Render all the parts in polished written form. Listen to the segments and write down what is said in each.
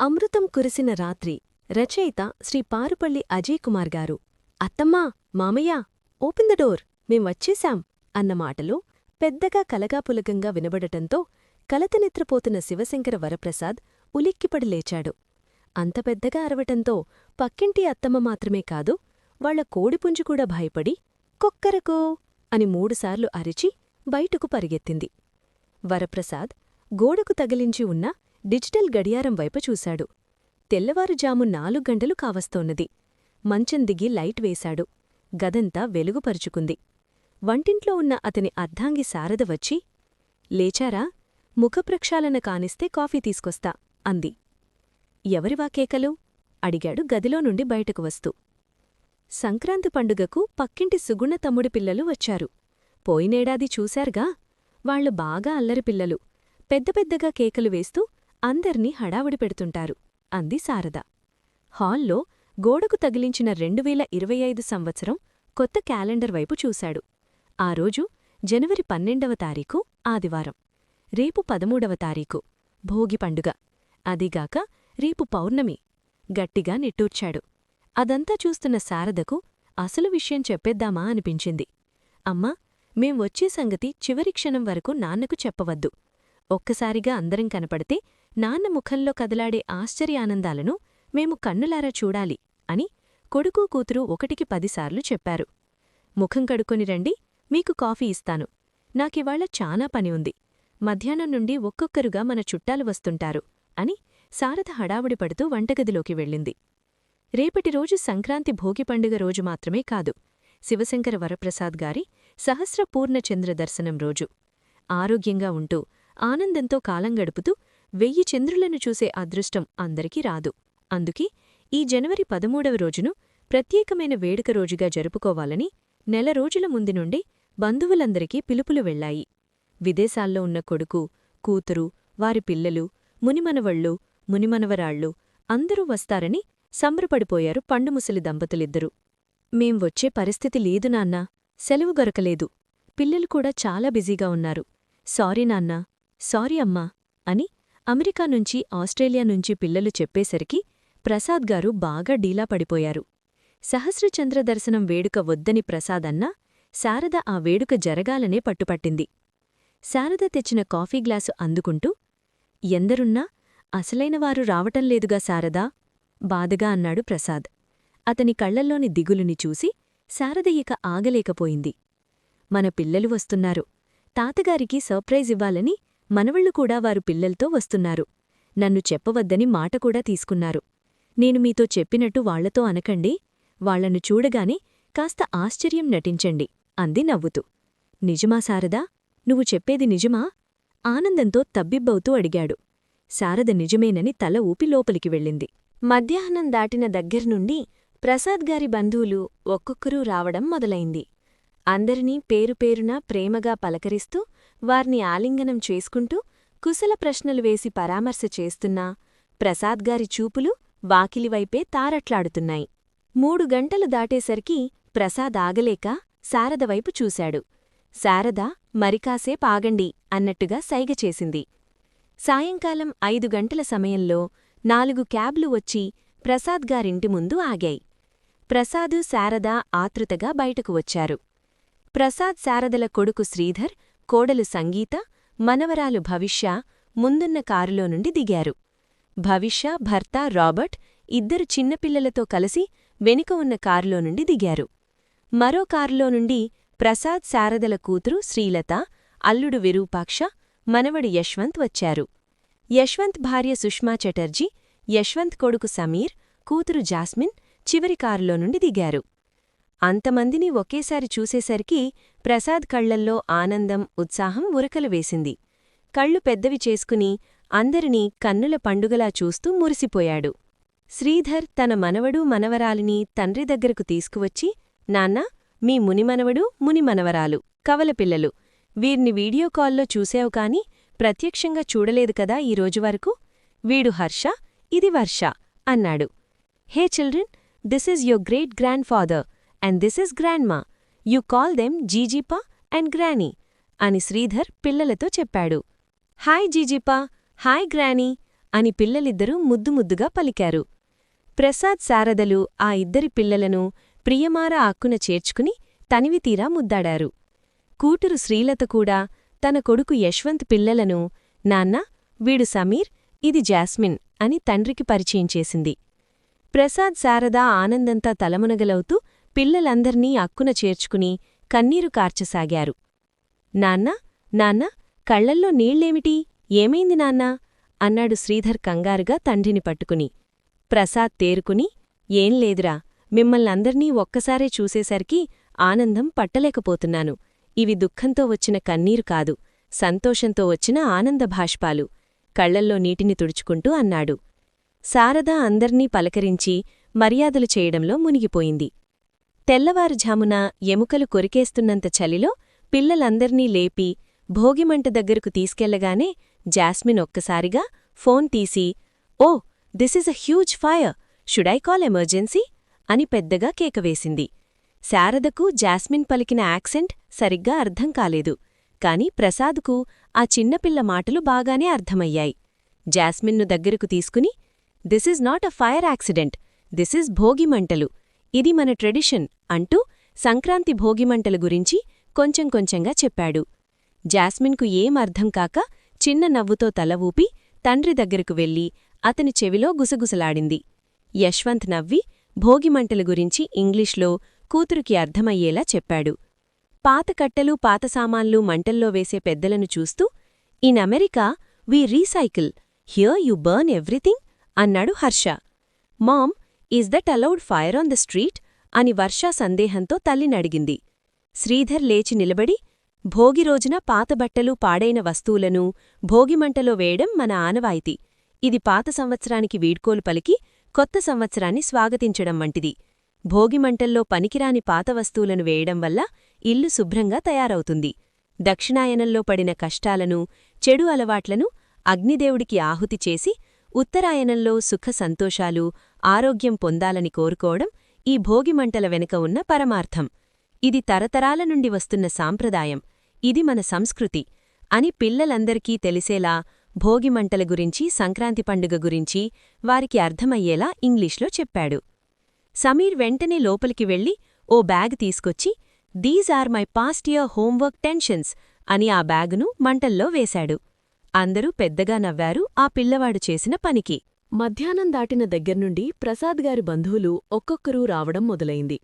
అమృతం కురిసిన రాత్రి. రచయిత శ్రీ పారుపల్లి అజయ్ కుమార్ గారు. అత్తమ్మా, మామయ్య, ఓపెన్ ద డోర్, మేం వచ్చేశాం అన్న మాటలు పెద్దగా కలగాపులగంగా వినబడటంతో కలతనిద్రపోతున్న శివశంకర వరప్రసాద్ ఉలిక్కిపడి లేచాడు. అంత పెద్దగా అరవటంతో పక్కింటి అత్తమ్మ మాత్రమే కాదు, వాళ్ల కోడిపుంజుకూడా భయపడి కొక్కరకో అని 3 సార్లు అరిచి బయటకు పరిగెత్తింది. వరప్రసాద్ గోడకు తగిలించి ఉన్న డిజిటల్ గడియారం వైపు చూశాడు. తెల్లవారుజాము 4 గంటలు కావస్తోన్నది. మంచం దిగి లైట్ వేశాడు. గదంతా వెలుగుపరుచుకుంది. వంటింట్లో ఉన్న అతని అర్ధాంగి శారద వచ్చి, లేచారా? ముఖప్రక్షాళన కానిస్తే కాఫీ తీసుకొస్తా అంది. ఎవరివా కేకలు? అడిగాడు గదిలో నుండి బయటకు వస్తూ. సంక్రాంతి పండుగకు పక్కింటి సుగుణ తమ్ముడి పిల్లలు వచ్చారు. పోయినేడాది చూశారుగా, వాళ్లు బాగా అల్లరి పిల్లలు. పెద్ద పెద్దగా కేకలు వేస్తూ అందర్నీ హడావుడి పెడుతుంటారు అంది శారద. హాల్లో గోడకు తగిలించిన 2025 సంవత్సరం కొత్త క్యాలెండర్ వైపు చూశాడు. ఆ రోజు జనవరి 12వ తారీఖు ఆదివారం. రేపు 13వ తారీఖు భోగి పండుగ. అదీగాక రేపు పౌర్ణమి. గట్టిగా నిట్టూర్చాడు. అదంతా చూస్తున్న శారదకు అసలు విషయం చెప్పేద్దామా అనిపించింది. అమ్మా, మేం వచ్చే సంగతి చివరి క్షణం వరకు నాన్నకు చెప్పవద్దు. ఒక్కసారిగా అందరం కనపడితే నాన్న ముఖంలో కదలాడే ఆశ్చర్యానందాలను మేము కన్నులారా చూడాలి అని కొడుకు కూతురు 1కి 10 సార్లు చెప్పారు. ముఖం కడుక్కొని రండి, మీకు కాఫీ ఇస్తాను. నాకివాళ చాలా పని ఉంది. మధ్యాహ్నం నుండి ఒక్కొక్కరుగా మన చుట్టాలు వస్తుంటారు అని శారద హడావుడి పడుతూ వంటగదిలోకి వెళ్ళింది. రేపటిరోజు సంక్రాంతి భోగి పండుగ రోజు మాత్రమే కాదు, శివశంకర వరప్రసాద్ గారి సహస్ర పూర్ణచంద్ర దర్శనం రోజు. ఆరోగ్యంగా ఉంటూ ఆనందంతో కాలం గడుపుతూ 1000 చంద్రులను చూసే అదృష్టం అందరికీ రాదు. అందుకే ఈ జనవరి 13వ రోజును ప్రత్యేకమైన వేడుక రోజుగా జరుపుకోవాలని నెల రోజుల ముందు నుండే బంధువులందరికీ పిలుపులు వెళ్లాయి. విదేశాల్లో ఉన్న కొడుకు, కూతురు, వారి పిల్లలు, మునిమనవళ్ళు, మునిమనవరాళ్ళు అందరూ వస్తారని సంబరపడిపోయారు పండుముసలి దంపతులిద్దరూ. మేం వచ్చే పరిస్థితి లేదు నాన్నా, సెలవు దొరకలేదు. పిల్లలు కూడా చాలా బిజీగా ఉన్నారు. సారీ నాన్నా, సారీ అమ్మా అని అమెరికా నుంచి ఆస్ట్రేలియా నుంచి పిల్లలు చెప్పేసరికి ప్రసాద్ గారు బాగా డీలా పడిపోయారు. సహస్రచంద్ర దర్శనం వేడుక వద్దని ప్రసాద్ అన్నా, శారద ఆ వేడుక జరగాలనే పట్టుపట్టింది. శారద తెచ్చిన కాఫీ గ్లాసు అందుకుంటూ, ఎందరున్నా అసలైనవారు రావటంలేదుగా శారదా బాధగా అన్నాడు ప్రసాద్. అతని కళ్లల్లోని దిగులుని చూసి శారద ఇక ఆగలేకపోయింది. మన పిల్లలు వస్తున్నారు. తాతగారికి సర్ప్రైజ్ ఇవ్వాలని మనవళ్లు కూడా వారు పిల్లల్తో వస్తున్నారు. నన్ను చెప్పవద్దని మాటకూడా తీసుకున్నారు. నేను మీతో చెప్పినట్టు వాళ్లతో అనకండి. వాళ్లను చూడగానే కాస్త ఆశ్చర్యం నటించండి అంది నవ్వుతూ. నిజమా శారదా? నువ్వు చెప్పేది నిజమా? ఆనందంతో తబ్బిబ్బవుతూ అడిగాడు. శారద నిజమేనని తల ఊపి లోపలికి వెళ్ళింది. మధ్యాహ్నం దాటిన దగ్గర్నుండి ప్రసాద్ గారి బంధువులు ఒక్కొక్కరూ రావడం మొదలైంది. అందరినీ పేరుపేరునా ప్రేమగా పలకరిస్తూ, వార్ని ఆలింగనం చేసుకుంటూ, కుశల ప్రశ్నలు వేసి పరామర్శ చేస్తున్నా ప్రసాద్ గారి చూపులు వాకిలివైపే తారట్లాడుతున్నాయి. 3 గంటలు దాటేసరికి ప్రసాద్ ఆగలేక శారదవైపు చూశాడు. శారద మరికాసేపాగండి అన్నట్టుగా సైగ చేసింది. సాయంకాలం 5 గంటల సమయంలో 4 క్యాబ్లు వచ్చి ప్రసాద్ గారింటి ముందు ఆగాయి. ప్రసాదు, శారద ఆతృతగా బయటకు వచ్చారు. ప్రసాద్ శారదల కొడుకు శ్రీధర్, కోడలు సంగీత, మనవరాలు భవిష్య ముందున్న కారులో నుండి దిగారు. భవిష్య భర్త రాబర్ట్ 2 చిన్నపిల్లలతో కలిసి వెనుక ఉన్న కారులో నుండి దిగారు. మరో కారులో నుండి ప్రసాద్ శారదల కూతురు శ్రీలత, అల్లుడు విరూపాక్ష, మనవడు యశ్వంత్ వచ్చారు. యశ్వంత్ భార్య సుష్మా చటర్జీ, యశ్వంత్ కొడుకు సమీర్, కూతురు జాస్మిన్ చివరి కారులో నుండి దిగారు. అంతమందిని ఒకేసారి చూసేసరికి ప్రసాద్ కళ్లల్లో ఆనందం, ఉత్సాహం ఉరకలు వేసింది. కళ్ళు పెద్దవి చేసుకుని అందరినీ కన్నుల పండుగలా చూస్తూ మురిసిపోయాడు. శ్రీధర్ తన మనవడు మనవరాలిని తండ్రి దగ్గరకు తీసుకువచ్చి, నాన్నా, మీ మునిమనవడు మునిమనవరాలు కవలపిల్లలు. వీర్ని వీడియో కాల్లో చూసావు కాని ప్రత్యక్షంగా చూడలేదు కదా ఈ రోజు వరకు. వీడు హర్ష, ఇది వర్ష అన్నాడు. Hey children, this is your great grandfather and this is grandma. You call them GGpa and granny అని శ్రీధర్ పిల్లలతో చెప్పాడు. హాయ్ జీజీపా, హాయ్ గ్రానీ అని పిల్లలిద్దరూ ముద్దుముద్దుగా పలికారు. ప్రసాద్ శారదలు ఆ ఇద్దరి పిల్లలను ప్రియమార అక్కున చేర్చుకుని తనివితీరా ముద్దాడారు. కూతురు శ్రీలత కూడా తన కొడుకు యశ్వంత్ పిల్లలను నాన్నా వీడు సమీర్, ఇది జాస్మిన్ అని తండ్రికి పరిచయం చేసింది. ప్రసాద్ శారద ఆనందంతా తలమునగలవుతూ పిల్లలందర్నీ అక్కున చేర్చుకుని కన్నీరు కార్చసాగారు. నాన్నా నాన్నా కళ్లల్లో నీళ్లేమిటి, ఏమైంది నాన్నా అన్నాడు శ్రీధర్ కంగారుగా తండ్రిని పట్టుకుని. ప్రసాద్ తేరుకుని ఏం లేదురా, మిమ్మల్నందర్నీ ఒక్కసారే చూసేసరికి ఆనందం పట్టలేకపోతున్నాను. ఇవి దుఃఖంతో వచ్చిన కన్నీరు కాదు, సంతోషంతో వచ్చిన ఆనందభాష్పాలు కళ్లల్లో నీటిని తుడుచుకుంటూ అన్నాడు. శారద అందర్నీ పలకరించి మర్యాదలు చేయడంలో మునిగిపోయింది. తెల్లవారుఝామున ఎముకలు కొరికేస్తున్నంత చలిలో పిల్లలందర్నీ లేపి భోగిమంట దగ్గరకు తీసుకెళ్లగానే జాస్మిన్ ఒక్కసారిగా ఫోన్ తీసి oh this is a huge fire, should I call emergency అని పెద్దగా కేకవేసింది. శారదకు జాస్మిన్ పలికిన యాక్సెంట్ సరిగ్గా అర్థం కాలేదు, కాని ప్రసాద్కు ఆ చిన్నపిల్ల మాటలు బాగానే అర్థమయ్యాయి. జాస్మిన్ను దగ్గరకు తీసుకుని this is not a fire accident, this is భోగిమంటలు, ఇది మన ట్రెడిషన్ అంటూ సంక్రాంతి భోగిమంటల గురించి కొంచెం కొంచెంగా చెప్పాడు. జాస్మిన్కు ఏం అర్థం కాక చిన్న నవ్వుతో తల ఊపి తండ్రి దగ్గరకు వెళ్లి అతని చెవిలో గుసగుసలాడింది. యశ్వంత్ నవ్వి భోగిమంటల గురించి ఇంగ్లీష్లో కూతురికి అర్థమయ్యేలా చెప్పాడు. పాత కట్టెలు పాత సామాన్లు మంటల్లో వేసే పెద్దలను చూస్తూ in America we recycle, here you burn everything అన్నాడు Harsha. Mom, is that allowed fire on the street అని వర్ష సందేహంతో తల్లినడిగింది. శ్రీధర్ లేచి నిలబడి భోగిరోజున పాతబట్టలు పాడైన వస్తువులను భోగిమంటలో వేయడం మన ఆనవాయితీ, ఇది పాత సంవత్సరానికి వీడ్కోలు పలికి కొత్త సంవత్సరాన్ని స్వాగతించడం వంటిది. భోగిమంటల్లో పనికిరాని పాత వస్తువులను వేయడం వల్ల ఇల్లు శుభ్రంగా తయారవుతుంది. దక్షిణాయనంలో పడిన కష్టాలను చెడు అలవాట్లను అగ్నిదేవుడికి ఆహుతి చేసి ఉత్తరాయనంలో సుఖ సంతోషాలు ఆరోగ్యం పొందాలని కోరుకోవడం ఈ భోగిమంటల వెనుక ఉన్న పరమార్థం. ఇది తరతరాల నుండి వస్తున్న సాంప్రదాయం, ఇది మన సంస్కృతి అని పిల్లలందరికీ తెలిసేలా భోగిమంటల గురించి సంక్రాంతి పండుగ గురించి వారికి అర్థమయ్యేలా ఇంగ్లీష్లో చెప్పాడు. సమీర్ వెంటనే లోపలికి వెళ్లి ఓ బ్యాగ్ తీసుకొచ్చి these are my past year homework tensions అని ఆ బ్యాగును మంటల్లో వేశాడు. అందరూ పెద్దగా నవ్వారు ఆ పిల్లవాడు చేసిన పనికి. మధ్యాహ్నం దాటిన దగ్గర్నుండి ప్రసాద్ గారి బంధువులు ఒక్కొక్కరూ రావడం మొదలైంది.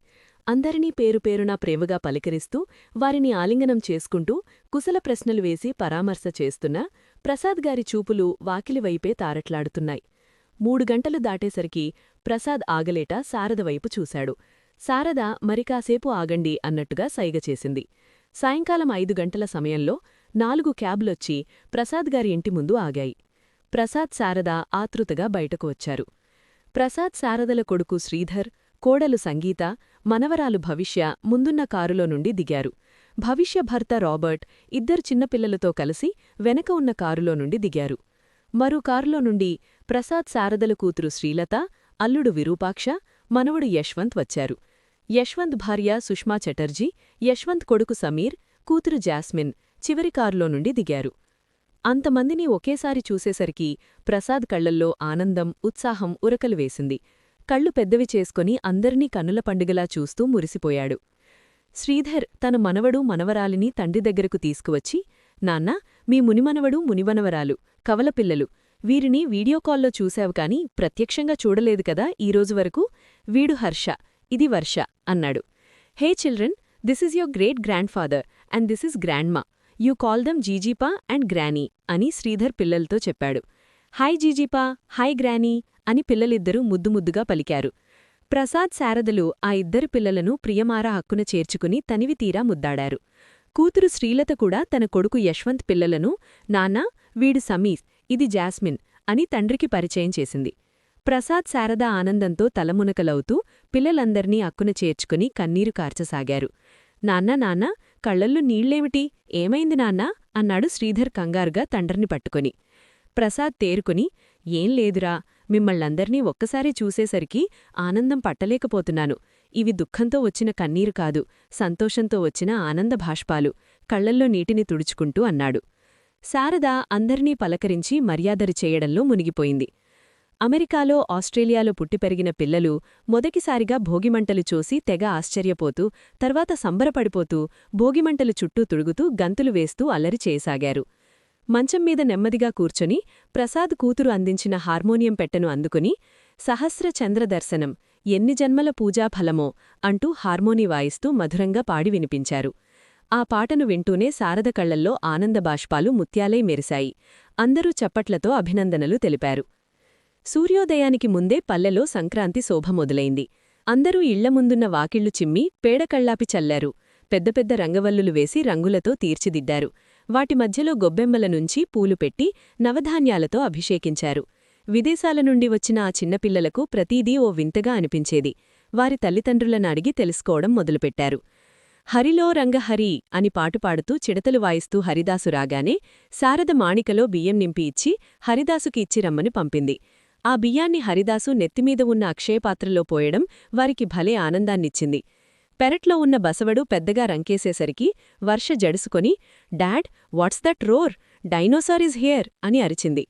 అందరినీ పేరుపేరునా ప్రేమగా పలికరిస్తూ వారిని ఆలింగనం చేసుకుంటూ కుశల ప్రశ్నలు వేసి పరామర్శ చేస్తున్నా ప్రసాద్ గారి చూపులు వాకిలివైపే తారట్లాడుతున్నాయి. 3 గంటలు దాటేసరికి ప్రసాద్ ఆగలేట శారదవైపు చూశాడు. శారద మరికాసేపు ఆగండి అన్నట్టుగా సైగ చేసింది. సాయంకాలం 5 గంటల సమయంలో 4 క్యాబ్లొచ్చి ప్రసాద్ గారి ఇంటి ముందు ఆగాయి. ప్రసాద్ శారద ఆతృతగా బయటకు వచ్చారు. ప్రసాద్ శారదల కొడుకు శ్రీధర్, కోడలు సంగీత, మనవరాలు భవిష్య ముందున్న కారులో నుండి దిగారు. భవిష్య భర్త రాబర్ట్ ఇద్దరు చిన్నపిల్లలతో కలిసి వెనక ఉన్న కారులో నుండి దిగారు. మరో కారులో నుండి ప్రసాద్ శారదల కూతురు శ్రీలత, అల్లుడు విరూపాక్ష, మనవడు యశ్వంత్ వచ్చారు. యశ్వంత్ భార్య సుష్మా చటర్జీ, యశ్వంత్ కొడుకు సమీర్, కూతురు జాస్మిన్ చివరి కారులో నుండి దిగారు. అంతమందిని ఒకేసారి చూసేసరికి ప్రసాద్ కళ్లల్లో ఆనందం, ఉత్సాహం ఉరకలు వేసింది. కళ్ళు పెద్దవి చేసుకుని అందరినీ కన్నుల పండుగలా చూస్తూ మురిసిపోయాడు. శ్రీధర్ తన మనవడు మనవరాలిని తండ్రి దగ్గరకు తీసుకువచ్చి నాన్నా, మీ మునిమనవడు మునిమనవరాలు కవలపిల్లలు, వీరిని వీడియోకాల్లో చూశావు కాని ప్రత్యక్షంగా చూడలేదు కదా ఈరోజు వరకు, వీడు హర్ష, ఇది వర్ష అన్నాడు. Hey children, this is your great grandfather and this is grandma, you call them GGpa and granny అని శ్రీధర్ పిల్లలతో చెప్పాడు. హాయ్ జీజీపా, హాయ్ గ్రానీ అని పిల్లలిద్దరూ ముద్దుముద్దుగా పలికారు. ప్రసాద్ శారదలు ఆ ఇద్దరు పిల్లలను ప్రియమార హక్కున చేర్చుకుని తనివితీరా ముద్దాడారు. కూతురు శ్రీలత కూడా తన కొడుకు యశ్వంత్ పిల్లలను నాన్నా, వీడు సమీర్, ఇది జాస్మిన్ అని తండ్రికి పరిచయం చేసింది. ప్రసాద్ శారద ఆనందంతో తలమునకలవుతూ పిల్లలందర్నీ అక్కున చేర్చుకుని కన్నీరు కార్చసాగారు. నాన్నా నాన్నా కళ్లల్లో నీళ్లేమిటి, ఏమైంది నాన్నా అన్నాడు శ్రీధర్ కంగారుగా తండ్రిని పట్టుకొని. ప్రసాద్ తేరుకుని ఏం లేదురా, మిమ్మల్నందర్నీ ఒక్కసారి చూసేసరికి ఆనందం పట్టలేకపోతున్నాను, ఇవి దుఃఖంతో వచ్చిన కన్నీరు కాదు, సంతోషంతో వచ్చిన ఆనందభాష్పాలు కళ్లల్లో నీటిని తుడుచుకుంటూ అన్నాడు. శారద అందర్నీ పలకరించి మర్యాదరి చేయడంలో మునిగిపోయింది. అమెరికాలో ఆస్ట్రేలియాలో పుట్టిపెరిగిన పిల్లలు మొదటిసారిగా భోగిమంటలు చూసి తెగ ఆశ్చర్యపోతూ తర్వాత సంబరపడిపోతూ భోగిమంటలు చుట్టూ తుడుగుతూ గంతులు వేస్తూ అల్లరి చేయసాగారు. మంచంమీద నెమ్మదిగా కూర్చొని ప్రసాద్ కూతురు అందించిన హార్మోనియం పెట్టెను అందుకుని సహస్ర చంద్రదర్శనం ఎన్ని జన్మల పూజాఫలమో అంటూ హార్మోని వాయిస్తూ మధురంగా పాడి వినిపించారు. ఆ పాటను వింటూనే శారద కళ్లల్లో ఆనందబాష్పాలు ముత్యాలై మెరిశాయి. అందరూ చప్పట్లతో అభినందనలు తెలిపారు. సూర్యోదయానికి ముందే పల్లెలో సంక్రాంతి శోభ మొదలైంది. అందరూ ఇళ్ల ముందున్న వాకిళ్లు చిమ్మి పేడకళ్లాపి చల్లారు. పెద్ద పెద్ద రంగవల్లులు వేసి రంగులతో తీర్చిదిద్దారు. వాటి మధ్యలో గొబ్బెమ్మల నుంచి పూలు పెట్టి నవధాన్యాలతో అభిషేకించారు. విదేశాల నుండి వచ్చిన ఆ చిన్నపిల్లలకు ప్రతీదీ ఓ వింతగా అనిపించేది. వారి తల్లిదండ్రులను అడిగి తెలుసుకోవడం మొదలుపెట్టారు. హరిలో రంగహరి అని పాటుపాడుతూ చిడతలు వాయిస్తూ హరిదాసు రాగానే శారద మాణికలో బియ్యం నింపి ఇచ్చి హరిదాసుకి ఇచ్చి రమ్మని పంపింది. ఆ బియ్యాన్ని హరిదాసు నెత్తిమీద ఉన్న అక్షయపాత్రలో పోయడం వారికి భలే ఆనందాన్నిచ్చింది. పెరట్లో ఉన్న బసవడు పెద్దగా రంకేసేసరికి వర్ష జడుసుకొని dad what's that roar, dinosaur is here అని అరిచింది.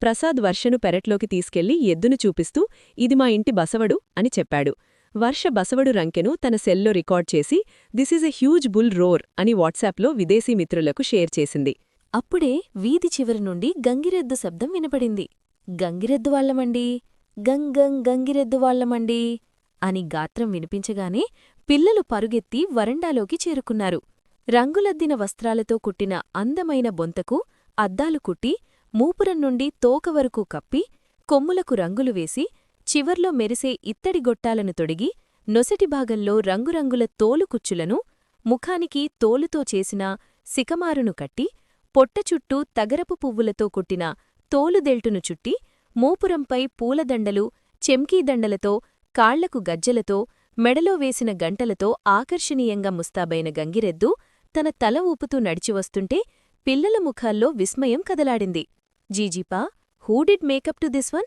ప్రసాద్ వర్షను పెరట్లోకి తీసుకెళ్లి ఎద్దును చూపిస్తూ ఇది మా ఇంటి బసవడు అని చెప్పాడు. వర్ష బసవడు రంకెను తన సెల్లో రికార్డ్ చేసి this is a huge bull roar అని వాట్సాప్లో విదేశీ మిత్రులకు షేర్ చేసింది. అప్పుడే వీధి చివరి నుండి గంగిరెద్దు శబ్దం వినపడింది. గంగిరెద్దు వాళ్లమండీ, గంగిరెద్దు వాళ్లమండీ అని గాత్రం వినిపించగానే పిల్లలు పరుగెత్తి వరండాలోకి చేరుకున్నారు. రంగులద్దిన వస్త్రాలతో కుట్టిన అందమైన బొంతకు అద్దాలు కుట్టి మూపురం నుండి తోక వరకు కప్పి కొమ్ములకు రంగులు వేసి చివర్లో మెరిసే ఇత్తడి గొట్టాలను తొడిగి నొసటి భాగంలో రంగురంగుల తోలు కుచ్చులను ముఖానికి తోలుతో చేసిన సికమారును కట్టి పొట్ట చుట్టూ తగరపు పువ్వులతో కుట్టిన తోలుదెల్టును చుట్టి మూపురంపై పూలదండలు చెంకీదండలతో కాళ్లకు గజ్జలతో మెడలో వేసిన గంటలతో ఆకర్షణీయంగా ముస్తాబైన గంగిరెద్దు తన తల ఊపుతూ నడిచివస్తుంటే పిల్లల ముఖాల్లో విస్మయం కదలాడింది. GGpa, who did makeup to this one?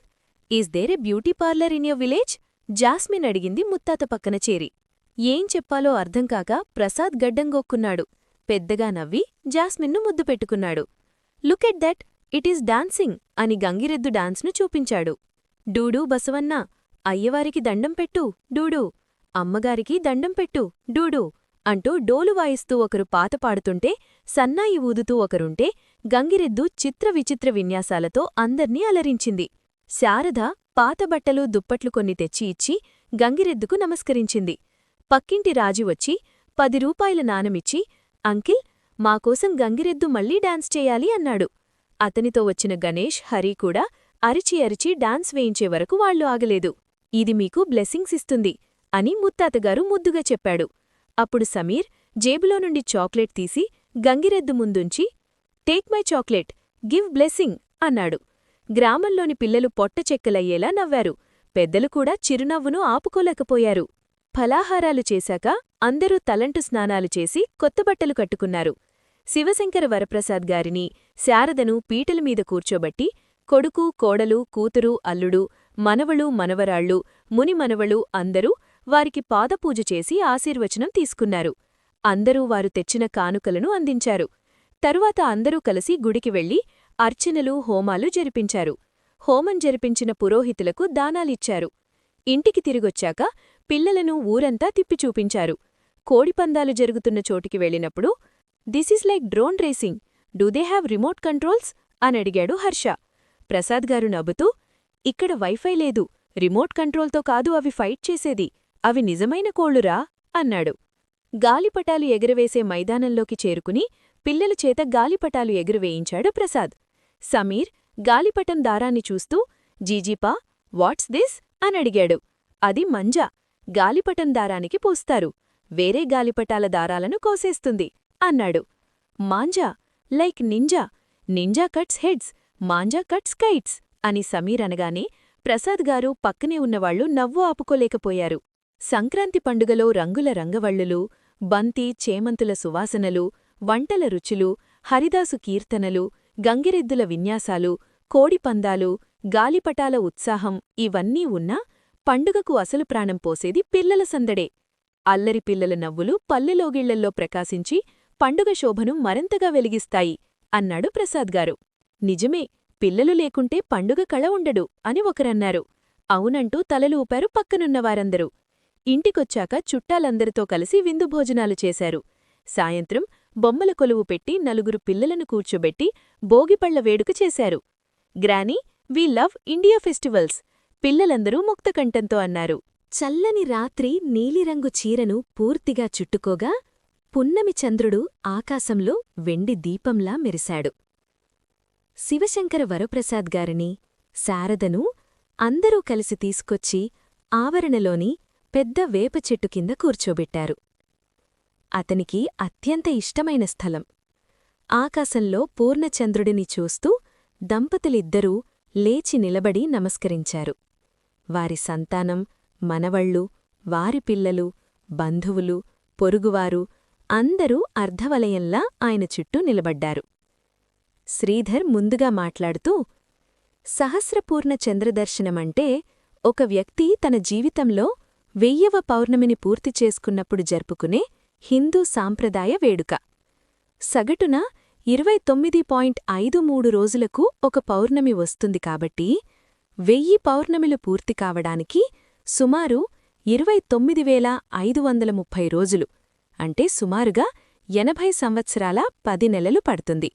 Is there a beauty parlour in your village? Jasmine అడిగింది ముత్తాత పక్కన చేరి. ఏం చెప్పాలో అర్థంకాక ప్రసాద్ గడ్డంగొక్కున్నాడు. పెద్దగా నవ్వి జాస్మిన్ను ముద్దు పెట్టుకున్నాడు. Look at that, it is dancing అని గంగిరెద్దు డాన్స్ను చూపించాడు. డూడూ బసవన్న, అయ్యవారికి దండం పెట్టు డూడూ, అమ్మగారికి దండం పెట్టు డూడూ అంటూ డోలు వాయిస్తూ ఒకరు పాత పాడుతుంటే సన్నాయి ఊదుతూ ఒకరుంటే గంగిరెద్దు చిత్ర విచిత్ర విన్యాసాలతో అందర్నీ అలరించింది. శారద పాతబట్టలు దుప్పట్లు కొన్ని తెచ్చి ఇచ్చి గంగిరెద్దుకు నమస్కరించింది. పక్కింటి రాజు వచ్చి 10 రూపాయల నాణమిచ్చి అంకిల్, మాకోసం గంగిరెద్దు మళ్లీ డాన్స్ చేయాలి అన్నాడు. అతనితో వచ్చిన గణేష్, హరి కూడా అరిచి అరిచి డాన్స్ వేయించే వరకు వాళ్లు ఆగలేదు. ఇది మీకు బ్లెస్సింగ్స్ ఇస్తుంది అని ముత్తాతగారు ముద్దుగా చెప్పాడు. అప్పుడు సమీర్ జేబులో నుండి చాక్లెట్ తీసి గంగిరెద్దు ముందుంచి take my chocolate, give blessing అన్నాడు. గ్రామంలోని పిల్లలు పొట్టచెక్కలయ్యేలా నవ్వారు. పెద్దలు కూడా చిరునవ్వును ఆపుకోలేకపోయారు. ఫలాహారాలు చేశాక అందరూ తలంటు స్నానాలు చేసి కొత్తబట్టలు కట్టుకున్నారు. శివశంకర వరప్రసాద్ గారిని, శారదను పీటలమీద కూర్చోబట్టి కొడుకు, కోడలు, కూతురు, అల్లుడు, మనవలు, మనవరాళ్ళు, మునిమనవలు అందరూ వారికి పాదపూజ చేసి ఆశీర్వచనం తీసుకున్నారు. అందరూ వారు తెచ్చిన కానుకలను అందించారు. తరువాత అందరూ కలిసి గుడికి వెళ్లి అర్చనలు, హోమాలు జరిపించారు. హోమం జరిపించిన పురోహితులకు దానాలిచ్చారు. ఇంటికి తిరిగొచ్చాక పిల్లలను ఊరంతా తిప్పిచూపించారు. కోడిపందాలు జరుగుతున్న చోటికి వెళ్ళినప్పుడు this is like drone racing, do they have remote controls అనడిగాడు హర్ష. ప్రసాద్ గారు నవ్వుతూ ఇక్కడ వైఫై లేదు, రిమోట్ కంట్రోల్తో కాదు అవి ఫైట్ చేసేది, అవి నిజమైన కోళ్లురా అన్నాడు. గాలిపటాలు ఎగురవేసే మైదానంలోకి చేరుకుని పిల్లల చేత గాలిపటాలు ఎగురవేయించాడు ప్రసాద్. సమీర్ గాలిపటం దారాన్ని చూస్తూ జీజీపా, వాట్స్ దిస్ అనడిగాడు. అది మంజా, గాలిపటం దారానికి పూస్తారు, వేరే గాలిపటాల దారాలను కోసేస్తుంది అన్నాడు. Manja, like ninja, ninja cuts heads, manja cuts kites అని సమీర్ అనగానే ప్రసాద్ గారు పక్కనే ఉన్నవాళ్లు నవ్వు ఆపుకోలేకపోయారు. సంక్రాంతి పండుగలో రంగుల రంగవళ్ళులు, బంతి, చేమంతుల సువాసనలు, వంటల రుచులు, హరిదాసు కీర్తనలు, గంగిరెద్దుల విన్యాసాలు, కోడిపందాలు, గాలిపటాల ఉత్సాహం ఇవన్నీ ఉన్నా పండుగకు అసలు ప్రాణం పోసేది పిల్లల సందడే. అల్లరి పిల్లల నవ్వులు పల్లెలోగిళ్లల్లో ప్రకాశించి పండుగ శోభను మరింతగా వెలిగిస్తాయి అన్నాడు ప్రసాద్గారు. నిజమే, పిల్లలు లేకుంటే పండుగ కళ ఉండడు అని ఒకరన్నారు. అవునంటూ తలలు ఊపారు పక్కనున్నవారందరూ. ఇంటికొచ్చాక చుట్టాలందరితో కలిసి విందు భోజనాలు చేశారు. సాయంత్రం బొమ్మల కొలువు పెట్టి నలుగురు పిల్లలను కూర్చోబెట్టి భోగిపళ్ల వేడుక చేశారు. Granny, we love India festivals, పిల్లలందరూ ముక్తకంఠంతో అన్నారు. చల్లని రాత్రి నీలిరంగు చీరను పూర్తిగా చుట్టుకోగా పున్నమి చంద్రుడు ఆకాశంలో వెండి దీపంలా మెరిశాడు. శివశంకర వరప్రసాద్ గారిని, శారదను అందరూ కలిసి తీసుకొచ్చి ఆవరణలోని పెద్ద వేప చెట్టు కింద కూర్చోబెట్టారు. అతనికి అత్యంత ఇష్టమైన స్థలం. ఆకాశంలో పూర్ణచంద్రుడిని చూస్తూ దంపతులిద్దరూ లేచి నిలబడి నమస్కరించారు. వారి సంతానం, మనవళ్ళు, వారి పిల్లలు, బంధువులు, పొరుగువారు అందరూ అర్ధవలయంలా ఆయన చుట్టూ నిలబడ్డారు. శ్రీధర్ ముందుగా మాట్లాడుతూ, సహస్రపూర్ణ చంద్రదర్శనమంటే ఒక వ్యక్తి తన జీవితంలో 1000వ పౌర్ణమిని పూర్తి చేసుకున్నప్పుడు జరుపుకునే హిందూ సాంప్రదాయ వేడుక. సగటున 29.53 రోజులకు ఒక పౌర్ణమి వస్తుంది కాబట్టి 1000 పౌర్ణమిలు పూర్తి కావడానికి సుమారు 29,530 రోజులు, అంటే సుమారుగా 80 సంవత్సరాల 10 నెలలు పడుతుంది.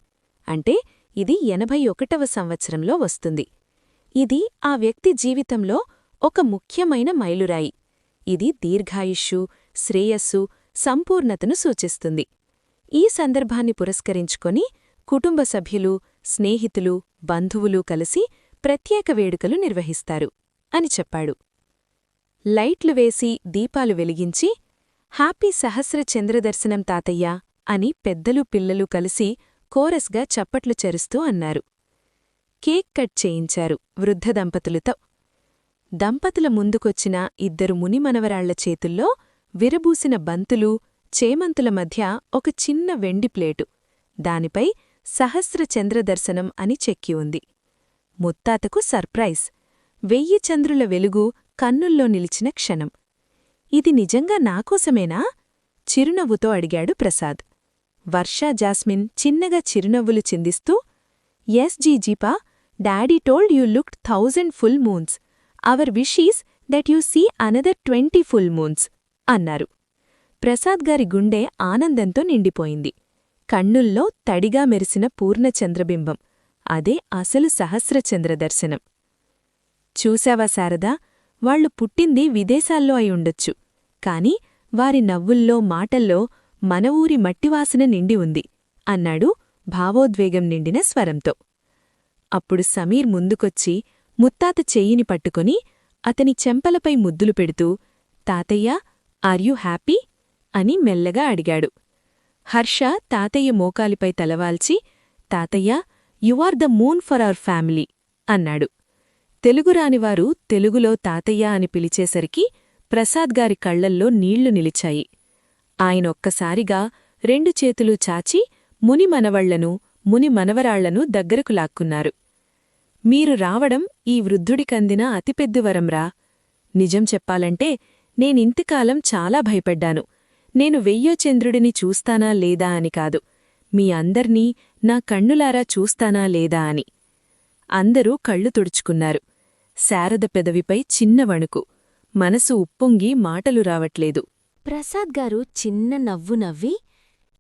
అంటే ఇది 81వ సంవత్సరంలో వస్తుంది. ఇది ఆ వ్యక్తి జీవితంలో ఒక ముఖ్యమైన మైలురాయి. ఇది దీర్ఘాయుష్షు, శ్రేయస్సు, సంపూర్ణతను సూచిస్తుంది. ఈ సందర్భాన్ని పురస్కరించుకొని కుటుంబ సభ్యులు, స్నేహితులు, బంధువులు కలిసి ప్రత్యేక వేడుకలు నిర్వహిస్తారు అని చెప్పాడు. లైట్లు వేసి దీపాలు వెలిగించి, హ్యాపీ సహస్ర చంద్రదర్శనం తాతయ్యా అని పెద్దలు పిల్లలు కలిసి కోరస్గా చప్పట్లు చెరుస్తూ అన్నారు. కేక్ కట్ చేయించారు వృద్ధ దంపతులతో. దంపతుల ముందుకొచ్చిన 2 మునిమనవరాళ్ల చేతుల్లో విరబూసిన బంతులు, చేమంతుల మధ్య ఒక చిన్న వెండి ప్లేటు, దానిపై సహస్ర చంద్రదర్శనం అని చెక్కి ఉంది. ముత్తాతకు సర్ప్రైజ్, 1000 చంద్రుల వెలుగు కన్నుల్లో నిలిచిన క్షణం. ఇది నిజంగా నాకోసమేనా? చిరునవ్వుతో అడిగాడు ప్రసాద్. వర్షా జాస్మిన్ చిన్నగా చిరునవ్వులు చిందిస్తూ, yes GGpa, daddy told you looked 1000 full moons. Our wish is that you see another 20 full moons అన్నారు. ప్రసాద్ గారి గుండె ఆనందంతో నిండిపోయింది. కన్నుల్లో తడిగా మెరిసిన పూర్ణచంద్రబింబం, అదే అసలు సహస్రచంద్రదర్శనం. చూశావా శారదా, వాళ్లు పుట్టింది విదేశాల్లో అయి ఉండొచ్చు, కాని వారి నవ్వుల్లో, మాటల్లో మన ఊరి మట్టివాసన నిండి ఉంది అన్నాడు భావోద్వేగం నిండిన స్వరంతో. అప్పుడు సమీర్ ముందుకొచ్చి ముత్తాత చెయ్యిని పట్టుకొని అతని చెంపలపై ముద్దులు పెడుతూ, తాతయ్యా, ఆర్ యూ హ్యాపీ అని మెల్లగా అడిగాడు. హర్ష తాతయ్య మోకాలిపై తలవాల్చి, తాతయ్యా, you are the moon for our family అన్నాడు. తెలుగురానివారు తెలుగులో తాతయ్య అని పిలిచేసరికి ప్రసాద్గారి కళ్లల్లో నీళ్లు నిలిచాయి. ఆయనొక్కసారిగా 2 చేతులూ చాచి ముని మనవళ్లను, ముని మనవరాళ్లను దగ్గరకు లాక్కున్నారు. మీరు రావడం ఈ వృద్ధుడికందిన అతిపెద్ద వరంరా. నిజం చెప్పాలంటే నేనింతకాలం చాలా భయపడ్డాను. నేను 1000వ చంద్రుడిని చూస్తానా లేదా అని కాదు, మీ అందర్నీ నా కన్నులారా చూస్తానా లేదా అని. అందరూ కళ్ళు తుడుచుకున్నారు. శారద పెదవిపై చిన్న వణుకు, మనసు ఉప్పొంగి మాటలు రావట్లేదు. ప్రసాద్ గారు చిన్న నవ్వు నవ్వి,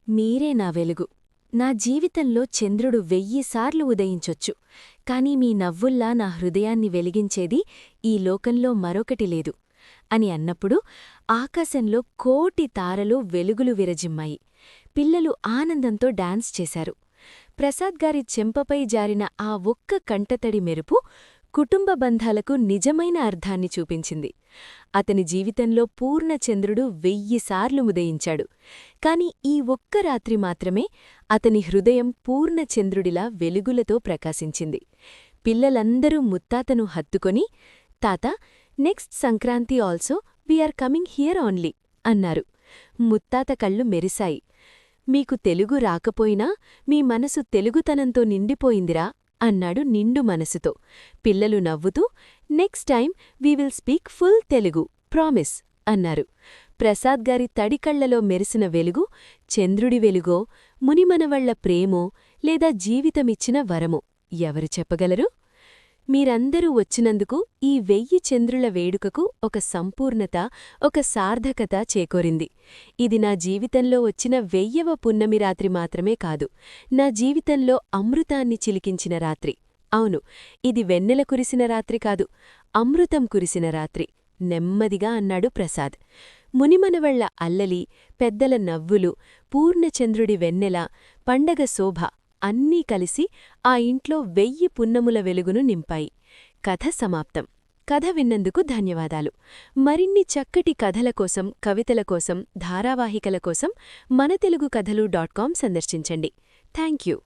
మీరే నా వెలుగు. నా జీవితంలో చంద్రుడు 1000 సార్లు ఉదయించొచ్చు, కాని మీ నవ్వుల్లా నా హృదయాన్ని వెలిగించేది ఈ లోకంలో మరొకటి లేదు అని అన్నప్పుడు ఆకాశంలో 1,000,000 తారలు వెలుగులు విరజిమ్మాయి. పిల్లలు ఆనందంతో డాన్స్ చేశారు. ప్రసాద్ గారి చెంపపై జారిన ఆ ఒక్క కంటతడి మెరుపు కుటుంబ బంధాలకు నిజమైన అర్థాన్ని చూపించింది. అతని జీవితంలో పూర్ణచంద్రుడు 1000 సార్లు ఉదయించాడు, కాని ఈ ఒక్క రాత్రి మాత్రమే అతని హృదయం పూర్ణచంద్రుడిలా వెలుగులతో ప్రకాశించింది. పిల్లలందరూ ముత్తాతను హత్తుకొని, తాత, next Sankranti also we are coming here only అన్నారు. ముత్తాత కళ్ళు మెరిశాయి. మీకు తెలుగు రాకపోయినా మీ మనసు తెలుగుతనంతో నిండిపోయిందిరా అన్నాడు నిండు మనసుతో. పిల్లలు నవ్వుతూ, next time we will speak full Telugu, promise అన్నారు. ప్రసాద్ గారి తడికళ్లలో మెరిసిన వెలుగు చంద్రుడి వెలుగో, మునిమనవళ్ల ప్రేమో, లేదా జీవితమిచ్చిన వరమో ఎవరు చెప్పగలరు? మీరందరూ వచ్చినందుకు ఈ 1000 చంద్రుల వేడుకకు ఒక సంపూర్ణత, ఒక సార్థకత చేకూరింది. ఇది నా జీవితంలో వచ్చిన 1000వ పున్నమి రాత్రి మాత్రమే కాదు, నా జీవితంలో అమృతాన్ని చిలికించిన రాత్రి. అవును, ఇది వెన్నెల కురిసిన రాత్రి కాదు, అమృతం కురిసిన రాత్రి నెమ్మదిగా అన్నాడు ప్రసాద్. మునిమనవళ్ల అల్లలి, పెద్దల నవ్వులు, పూర్ణచంద్రుడి వెన్నెల, పండగ శోభ అన్నీ కలిసి ఆ ఇంట్లో 1000 పున్నముల వెలుగును నింపాయి. కథ సమాప్తం. కథ విన్నందుకు ధన్యవాదాలు. మరిన్ని చక్కటి కథల కోసం, కవితల కోసం, ధారావాహికల కోసం మనతెలుగుకథలు.com సందర్శించండి. థాంక్యూ.